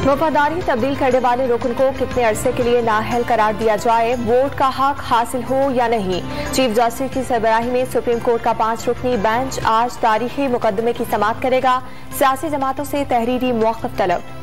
वफादारी तब्दील करने वाले रुकन को कितने अरसे के लिए नाअहल करार दिया जाए, वोट का हक हासिल हो या नहीं। चीफ जस्टिस की सरबराही में सुप्रीम कोर्ट का 5 रुकनी बेंच आज तारीखी मुकदमे की समाअत करेगा। सियासी जमातों से तहरीरी मौक़िफ़ तलब।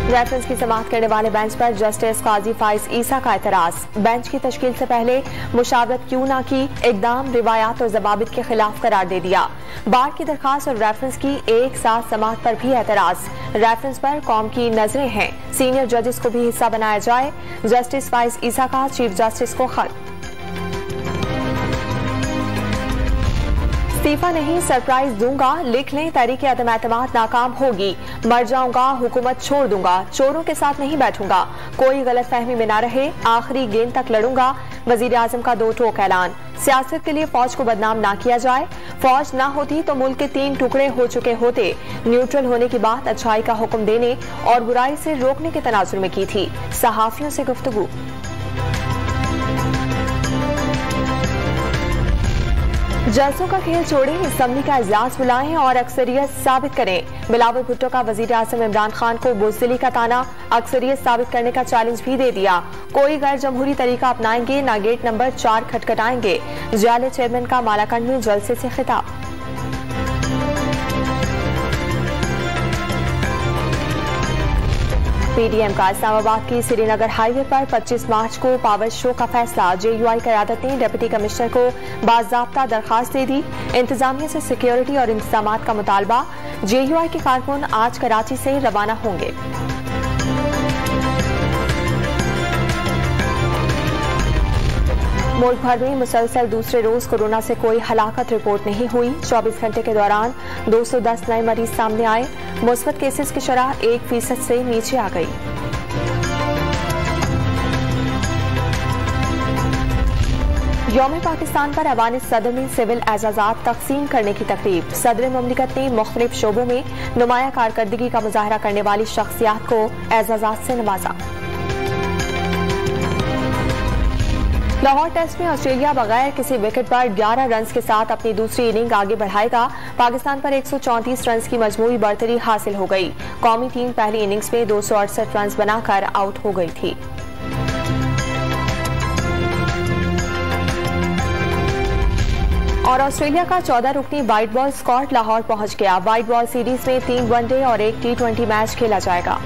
रेफरेंस की समाअत करने वाले बेंच पर जस्टिस काजी फाइज ईसा का एतराज। बेंच की तश्कील से पहले मुशावरत क्यों ना की, इकदाम रिवायात और जवाबित के खिलाफ करार दे दिया। बार की दरखास्त और रेफरेंस की एक साथ समाअत पर भी एतराज। रेफरेंस पर कौम की नजरें हैं, सीनियर जजेस को भी हिस्सा बनाया जाए। जस्टिस फाइज ईसा का चीफ जस्टिस को खत। इस्तीफा नहीं सरप्राइज दूंगा, लिख लें तहरीक अदम एतमाद नाकाम होगी। मर जाऊंगा, हुकूमत छोड़ दूंगा, चोरों के साथ नहीं बैठूंगा, कोई गलत फहमी में ना रहे, आखिरी गेंद तक लड़ूंगा। वजीर आजम का 2 टोक ऐलान। सियासत के लिए फौज को बदनाम ना किया जाए। फौज ना होती तो मुल्क के 3 टुकड़े हो चुके होते। न्यूट्रल होने की बात अच्छाई का हुक्म देने और बुराई से रोकने के तनाजुर में की थी। सहाफियों से गुफ्तगू। जलसों का खेल छोड़ें, असम्बली का इजलास बुलाएं और अक्सरियत साबित करें। बिलावल भुट्टो का वजीर आजम इमरान खान को बुज़दिली का ताना, अक्सरियत साबित करने का चैलेंज भी दे दिया। कोई गैर जमहूरी तरीका अपनाएंगे ना गेट नंबर 4 खटखटाएंगे। जाले चेयरमैन का मालाकंड में जलसे से खिताब। पीडीएम का इस्लामाबाद की श्रीनगर हाईवे पर 25 मार्च को पावर शो का फैसला। जेयूआई क़यादत ने डिप्टी कमिश्नर को बाज़ाब्ता दरखास्त दे दी। इंतजामिया से सिक्योरिटी और इंतजामात का मुतालबा। जेयूआई के कारकुन आज कराची से रवाना होंगे। मुल्क भर में मुसलसल दूसरे रोज कोरोना से कोई हलाकत रिपोर्ट नहीं हुई। 24 घंटे के दौरान 210 नए मरीज सामने आए। मुस्बत केसेस की शरह 1% से नीचे आ गई। यौम पाकिस्तान पर अवान सदर में सिविल एजाजात तकसीम करने की तकरीब। सदर ममलिकत ने मुख्तलिफ शोबों में नुमाया कारकर्दगी का मुजाहरा करने वाली शख्सियात को एजाजात से नवाजा। लाहौर टेस्ट में ऑस्ट्रेलिया बगैर किसी विकेट पर 11 रन के साथ अपनी दूसरी इनिंग आगे बढ़ाएगा। पाकिस्तान पर 134 रन की मजमूई बरतरी हासिल हो गई। कौमी टीम पहली इनिंग्स में 268 रन बनाकर आउट हो गई थी। और ऑस्ट्रेलिया का 14 रुकनी व्हाइट बॉल स्क्वाड लाहौर पहुंच गया। व्हाइट बॉल सीरीज में 3 वनडे और 1 T20 मैच खेला जाएगा।